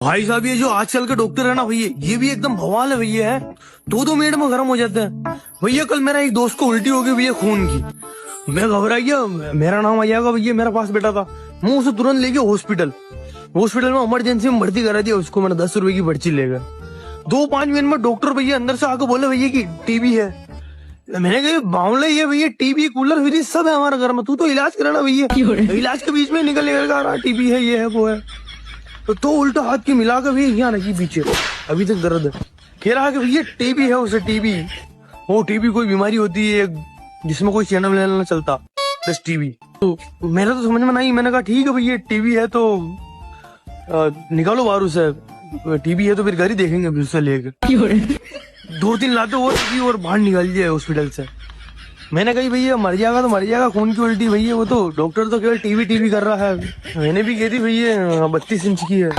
भाई साहब ये जो आजकल के डॉक्टर है ना भैया, ये भी एकदम बवाल है भैया। है दो मिनट में गर्म हो जाते हैं भैया। कल मेरा एक दोस्त को उल्टी हो गई भैया खून की। मैं घबरा गया, मेरा नाम आ जाएगा भैया, मेरा पास बैठा था। मैं उसे तुरंत लेके हॉस्पिटल में इमरजेंसी में भर्ती करा दिया उसको। मैंने 10 रुपए की पर्ची ले गया। 2-5 मिनट में डॉक्टर भैया अंदर से आके बोले भैया की टीबी है। मैंने कहा मामला ये भैया, टीबी कूलर फ्रिज सब है हमारे घर में, तू तो इलाज कराना भैया। इलाज के बीच में निकल निकल टीबी है, ये है वो है। तो उल्टा हाथ की मिला के भैया यहाँ रखी पीछे, अभी तक दर्द है। कह रहा कि भैया टीबी है उसे, टीबी। वो टीबी कोई बीमारी होती है जिसमें कोई चैनल ना चलता, बस टीबी। तो मेरा तो समझ में नहीं। मैंने कहा ठीक है भैया टीबी है तो निकालो बाहर उसे। टीबी है तो फिर घर ही देखेंगे उसे लेकर। 2-3 लाते और बाहर निकाल दिया हॉस्पिटल से। मैंने कही भैया मर जाएगा तो मर जाएगा, खून की उल्टी भैया, वो तो डॉक्टर तो केवल टीबी कर रहा है। मैंने भी कही थी भैया 32 इंच की है।